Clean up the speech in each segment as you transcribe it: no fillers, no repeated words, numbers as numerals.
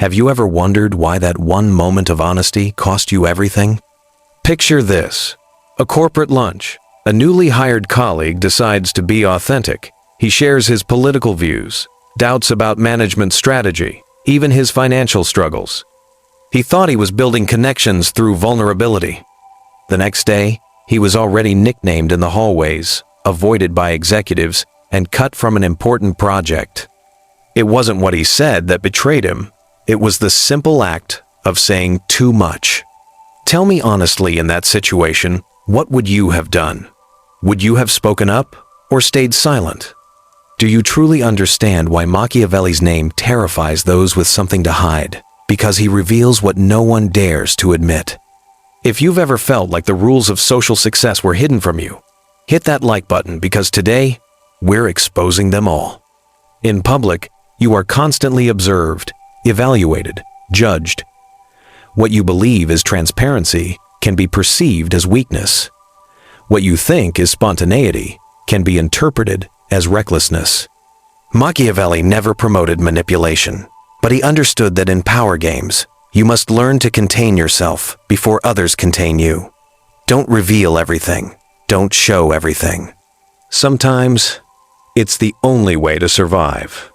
Have you ever wondered why that one moment of honesty cost you everything? Picture this. A corporate lunch. A newly hired colleague decides to be authentic. He shares his political views, doubts about management strategy, even his financial struggles. He thought he was building connections through vulnerability. The next day, he was already nicknamed in the hallways, avoided by executives, and cut from an important project. It wasn't what he said that betrayed him. It was the simple act of saying too much. Tell me honestly, in that situation, what would you have done? Would you have spoken up or stayed silent? Do you truly understand why Machiavelli's name terrifies those with something to hide? Because he reveals what no one dares to admit. If you've ever felt like the rules of social success were hidden from you, hit that like button, because today, we're exposing them all. In public, you are constantly observed, evaluated, judged. What you believe is transparency can be perceived as weakness. What you think is spontaneity can be interpreted as recklessness. Machiavelli never promoted manipulation, but he understood that in power games, you must learn to contain yourself before others contain you. Don't reveal everything. Don't show everything. Sometimes, it's the only way to survive.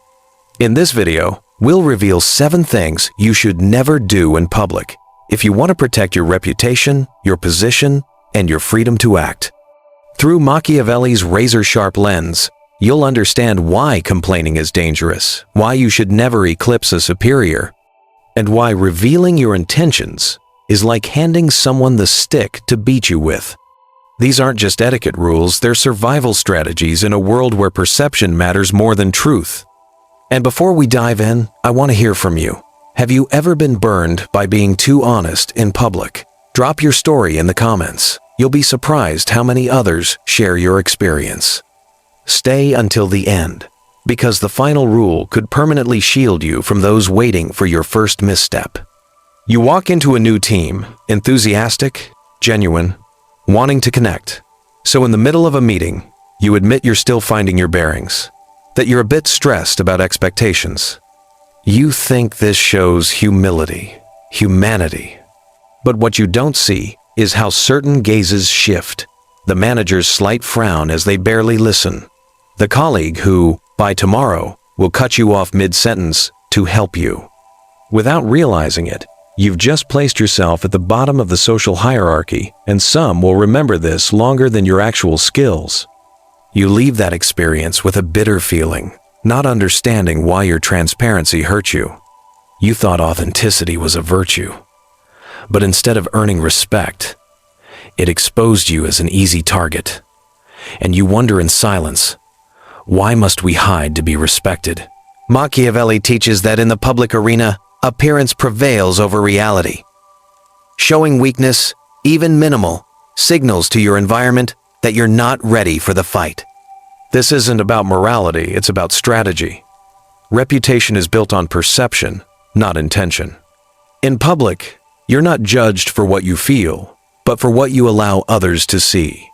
In this video, we'll reveal 7 things you should never do in public if you want to protect your reputation, your position, and your freedom to act. Through Machiavelli's razor-sharp lens, you'll understand why complaining is dangerous, why you should never eclipse a superior, and why revealing your intentions is like handing someone the stick to beat you with. These aren't just etiquette rules, they're survival strategies in a world where perception matters more than truth. And before we dive in, I want to hear from you. Have you ever been burned by being too honest in public? Drop your story in the comments. You'll be surprised how many others share your experience. Stay until the end, because the final rule could permanently shield you from those waiting for your first misstep. You walk into a new team, enthusiastic, genuine, wanting to connect. So in the middle of a meeting, you admit you're still finding your bearings, that you're a bit stressed about expectations. You think this shows humility, humanity. But what you don't see is how certain gazes shift, the manager's slight frown as they barely listen, the colleague who, by tomorrow, will cut you off mid-sentence to help you. Without realizing it, you've just placed yourself at the bottom of the social hierarchy, and some will remember this longer than your actual skills. You leave that experience with a bitter feeling, not understanding why your transparency hurt you. You thought authenticity was a virtue. But instead of earning respect, it exposed you as an easy target. And you wonder in silence, why must we hide to be respected? Machiavelli teaches that in the public arena, appearance prevails over reality. Showing weakness, even minimal, signals to your environment that you're not ready for the fight. This isn't about morality, it's about strategy. Reputation is built on perception, not intention. In public, you're not judged for what you feel, but for what you allow others to see.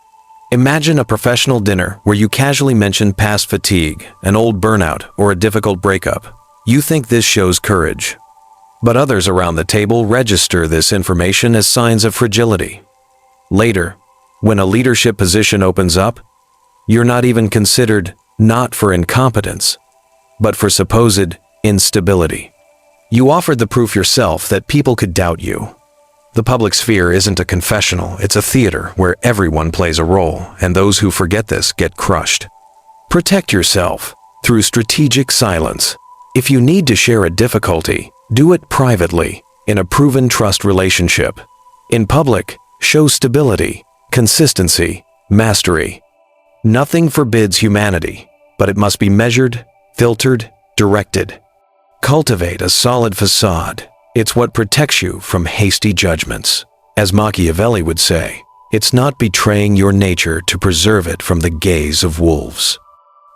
Imagine a professional dinner where you casually mention past fatigue, an old burnout, or a difficult breakup. You think this shows courage. But others around the table register this information as signs of fragility. Later, when a leadership position opens up, you're not even considered not for incompetence, but for supposed instability. You offered the proof yourself that people could doubt you. The public sphere isn't a confessional, it's a theater where everyone plays a role, and those who forget this get crushed. Protect yourself through strategic silence. If you need to share a difficulty, do it privately, in a proven trust relationship. In public, show stability, consistency, mastery. Nothing forbids humanity, but it must be measured, filtered, directed. Cultivate a solid facade. It's what protects you from hasty judgments. As Machiavelli would say, it's not betraying your nature to preserve it from the gaze of wolves.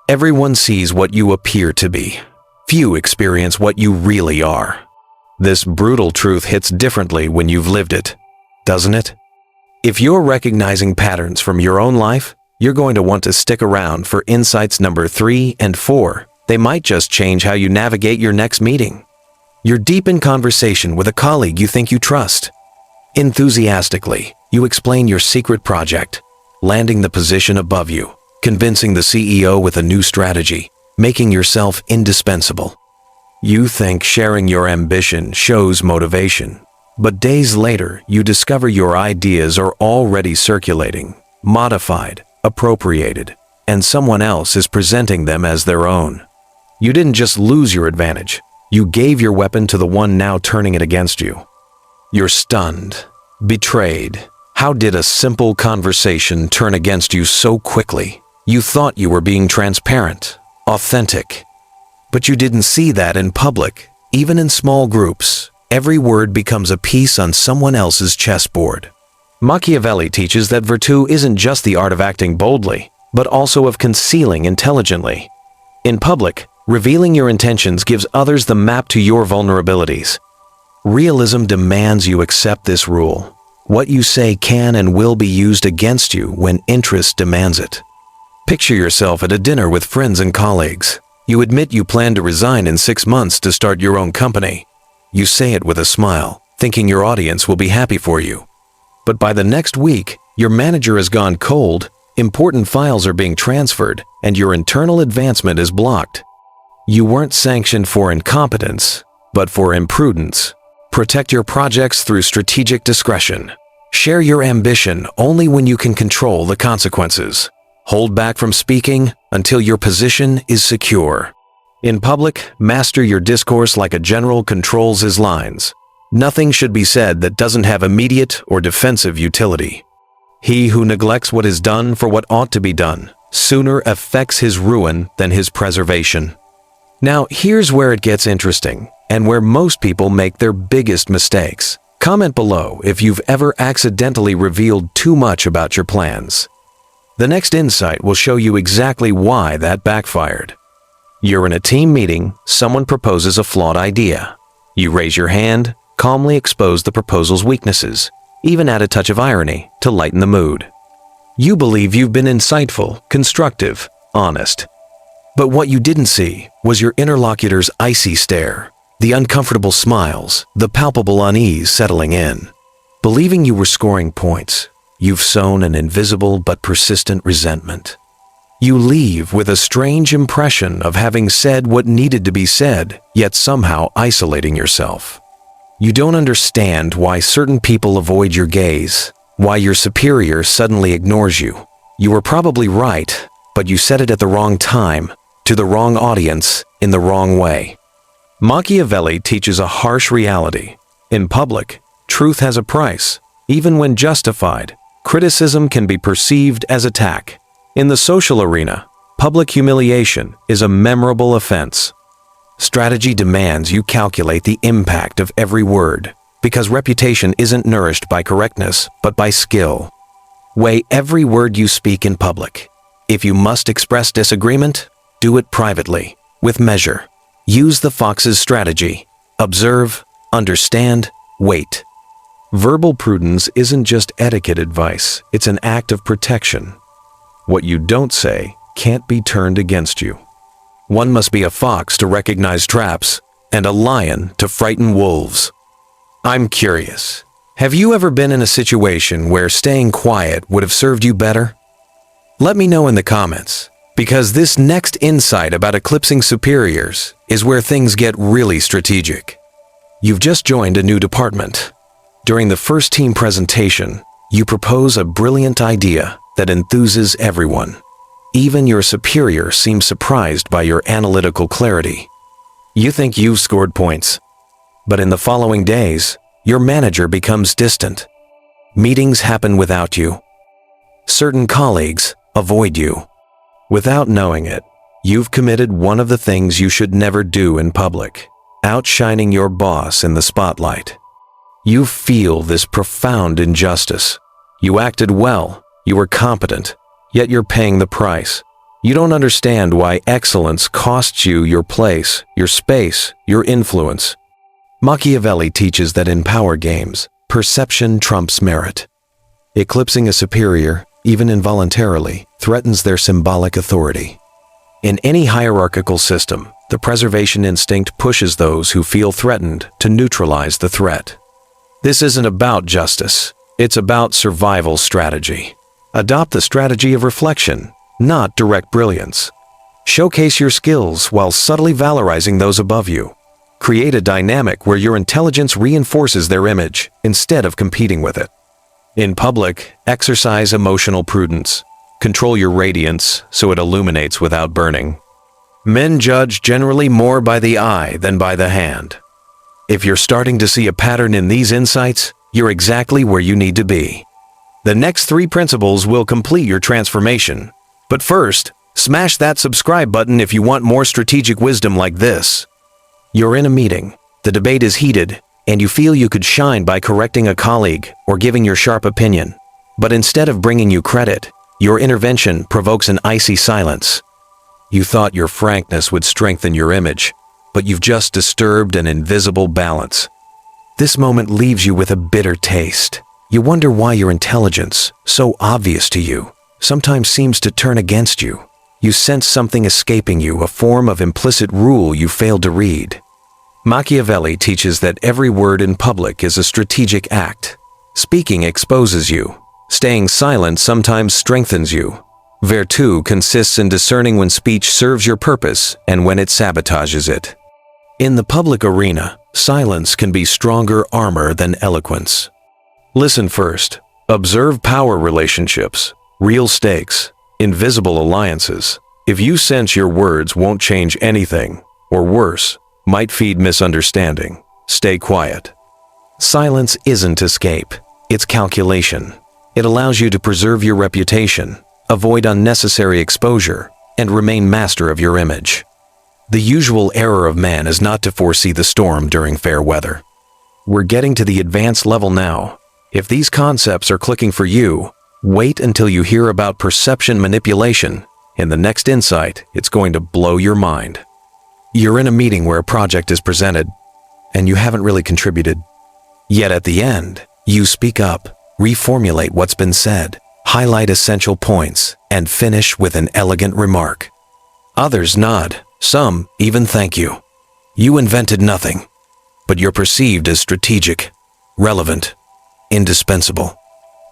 Everyone sees what you appear to be. Few experience what you really are. This brutal truth hits differently when you've lived it, doesn't it? If you're recognizing patterns from your own life, you're going to want to stick around for insights number 3 and 4. They might just change how you navigate your next meeting. You're deep in conversation with a colleague you think you trust. Enthusiastically, you explain your secret project, landing the position above you, convincing the CEO with a new strategy, making yourself indispensable. You think sharing your ambition shows motivation, but days later you discover your ideas are already circulating, modified, appropriated, and someone else is presenting them as their own. You didn't just lose your advantage, you gave your weapon to the one now turning it against you. You're stunned, betrayed. How did a simple conversation turn against you so quickly? You thought you were being transparent, authentic. But you didn't see that in public. Even in small groups, every word becomes a piece on someone else's chessboard. Machiavelli teaches that virtue isn't just the art of acting boldly, but also of concealing intelligently. In public, revealing your intentions gives others the map to your vulnerabilities. Realism demands you accept this rule. What you say can and will be used against you when interest demands it. Picture yourself at a dinner with friends and colleagues. You admit you plan to resign in 6 months to start your own company. You say it with a smile, thinking your audience will be happy for you. But by the next week, your manager has gone cold, important files are being transferred, and your internal advancement is blocked. You weren't sanctioned for incompetence, but for imprudence. Protect your projects through strategic discretion. Share your ambition only when you can control the consequences. Hold back from speaking until your position is secure. In public, master your discourse like a general controls his lines. Nothing should be said that doesn't have immediate or defensive utility. He who neglects what is done for what ought to be done sooner affects his ruin than his preservation. Now, here's where it gets interesting, and where most people make their biggest mistakes. Comment below if you've ever accidentally revealed too much about your plans. The next insight will show you exactly why that backfired. You're in a team meeting, someone proposes a flawed idea. You raise your hand, calmly expose the proposal's weaknesses, even add a touch of irony to lighten the mood. You believe you've been insightful, constructive, honest. But what you didn't see was your interlocutor's icy stare, the uncomfortable smiles, the palpable unease settling in. Believing you were scoring points, you've sown an invisible but persistent resentment. You leave with a strange impression of having said what needed to be said, yet somehow isolating yourself. You don't understand why certain people avoid your gaze, why your superior suddenly ignores you. You were probably right, but you said it at the wrong time, to the wrong audience, in the wrong way. Machiavelli teaches a harsh reality. In public, truth has a price. Even when justified, criticism can be perceived as attack. In the social arena, public humiliation is a memorable offense. Strategy demands you calculate the impact of every word, because reputation isn't nourished by correctness, but by skill. Weigh every word you speak in public. If you must express disagreement, do it privately, with measure. Use the fox's strategy. Observe, understand, wait. Verbal prudence isn't just etiquette advice, it's an act of protection. What you don't say can't be turned against you. One must be a fox to recognize traps, and a lion to frighten wolves. I'm curious, have you ever been in a situation where staying quiet would have served you better? Let me know in the comments, because this next insight about eclipsing superiors is where things get really strategic. You've just joined a new department. During the first team presentation, you propose a brilliant idea that enthuses everyone. Even your superior seems surprised by your analytical clarity. You think you've scored points. But in the following days, your manager becomes distant. Meetings happen without you. Certain colleagues avoid you. Without knowing it, you've committed one of the things you should never do in public, outshining your boss in the spotlight. You feel this profound injustice. You acted well, you were competent, yet you're paying the price. You don't understand why excellence costs you your place, your space, your influence. Machiavelli teaches that in power games, perception trumps merit. Eclipsing a superior, even involuntarily, threatens their symbolic authority. In any hierarchical system, The preservation instinct pushes those who feel threatened to neutralize the threat. This isn't about justice. It's about survival strategy. Adopt the strategy of reflection, not direct brilliance. Showcase your skills while subtly valorizing those above you. Create a dynamic where your intelligence reinforces their image instead of competing with it. In public, exercise emotional prudence. Control your radiance so it illuminates without burning. Men judge generally more by the eye than by the hand. If you're starting to see a pattern in these insights, you're exactly where you need to be. The next 3 principles will complete your transformation. But first, smash that subscribe button if you want more strategic wisdom like this. You're in a meeting, the debate is heated, and you feel you could shine by correcting a colleague or giving your sharp opinion. But instead of bringing you credit, your intervention provokes an icy silence. You thought your frankness would strengthen your image, but you've just disturbed an invisible balance. This moment leaves you with a bitter taste. You wonder why your intelligence, so obvious to you, sometimes seems to turn against you. You sense something escaping you, a form of implicit rule you failed to read. Machiavelli teaches that every word in public is a strategic act. Speaking exposes you. Staying silent sometimes strengthens you. Virtue consists in discerning when speech serves your purpose and when it sabotages it. In the public arena, silence can be stronger armor than eloquence. Listen first. Observe power relationships, real stakes, invisible alliances. If you sense your words won't change anything, or worse, might feed misunderstanding, stay quiet. Silence isn't escape, it's calculation. It allows you to preserve your reputation, avoid unnecessary exposure, and remain master of your image. The usual error of man is not to foresee the storm during fair weather. We're getting to the advanced level now. If these concepts are clicking for you, wait until you hear about perception manipulation. In the next insight, it's going to blow your mind. You're in a meeting where a project is presented, and you haven't really contributed. Yet at the end, you speak up, reformulate what's been said, highlight essential points, and finish with an elegant remark. Others nod, some even thank you. You invented nothing, but you're perceived as strategic, relevant, indispensable.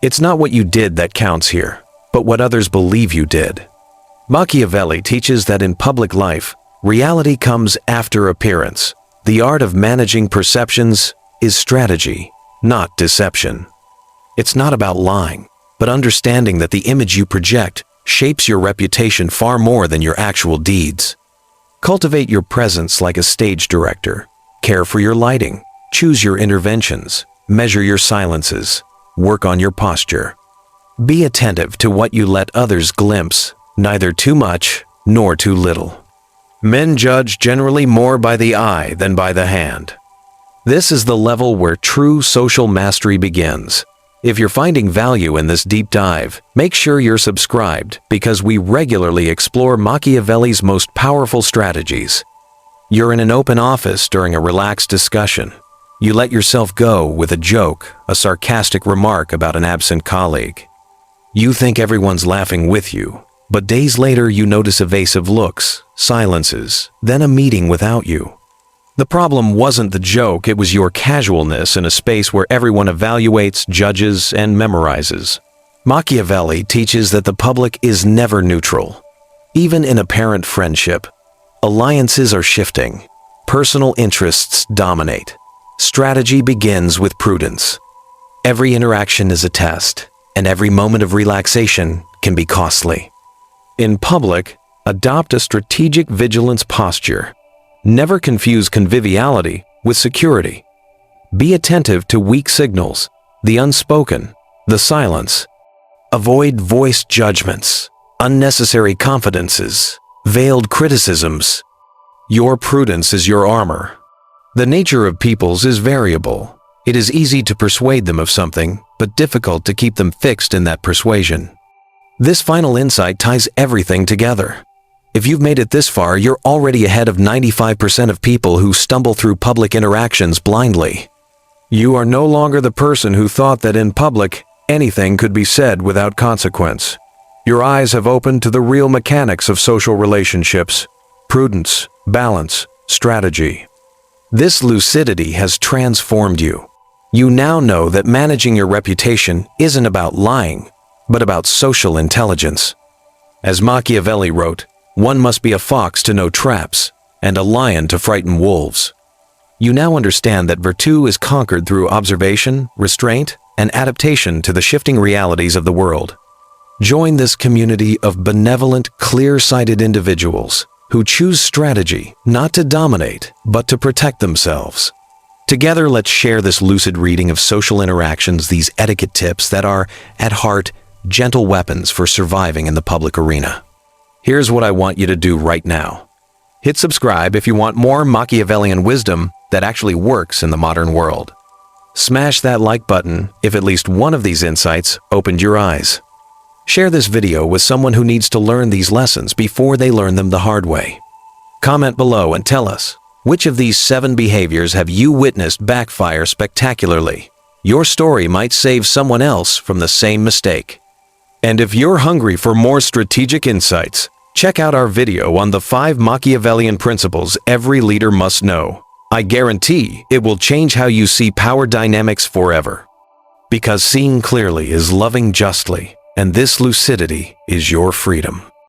It's not what you did that counts here, but what others believe you did. Machiavelli teaches that in public life, reality comes after appearance. The art of managing perceptions is strategy, not deception. It's not about lying, but understanding that the image you project shapes your reputation far more than your actual deeds. Cultivate your presence like a stage director. Care for your lighting. Choose your interventions. Measure your silences. Work on your posture. Be attentive to what you let others glimpse, neither too much nor too little. Men judge generally more by the eye than by the hand. This is the level where true social mastery begins. If you're finding value in this deep dive, make sure you're subscribed because we regularly explore Machiavelli's most powerful strategies. You're in an open office during a relaxed discussion. You let yourself go with a joke, a sarcastic remark about an absent colleague. You think everyone's laughing with you, but days later you notice evasive looks, silences, then a meeting without you. The problem wasn't the joke, it was your casualness in a space where everyone evaluates, judges, and memorizes. Machiavelli teaches that the public is never neutral. Even in apparent friendship, alliances are shifting. Personal interests dominate. Strategy begins with prudence. Every interaction is a test, and every moment of relaxation can be costly. In public, adopt a strategic vigilance posture. Never confuse conviviality with security. Be attentive to weak signals, the unspoken, the silence. Avoid voiced judgments, unnecessary confidences, veiled criticisms. Your prudence is your armor. The nature of peoples is variable. It is easy to persuade them of something, but difficult to keep them fixed in that persuasion. This final insight ties everything together. If you've made it this far, you're already ahead of 95% of people who stumble through public interactions blindly. You are no longer the person who thought that in public, anything could be said without consequence. Your eyes have opened to the real mechanics of social relationships. prudence, balance, strategy. This lucidity has transformed you. You now know that managing your reputation isn't about lying, but about social intelligence. As Machiavelli wrote, one must be a fox to know traps, and a lion to frighten wolves. You now understand that virtue is conquered through observation, restraint, and adaptation to the shifting realities of the world. Join this community of benevolent, clear-sighted individuals who choose strategy not to dominate, but to protect themselves. Together, let's share this lucid reading of social interactions, these etiquette tips that are, at heart, gentle weapons for surviving in the public arena. Here's what I want you to do right now. Hit subscribe if you want more Machiavellian wisdom that actually works in the modern world. Smash that like button if at least one of these insights opened your eyes. Share this video with someone who needs to learn these lessons before they learn them the hard way. Comment below and tell us, which of these 7 behaviors have you witnessed backfire spectacularly? Your story might save someone else from the same mistake. And if you're hungry for more strategic insights, check out our video on the 5 Machiavellian principles every leader must know. I guarantee it will change how you see power dynamics forever. Because seeing clearly is loving justly, and this lucidity is your freedom.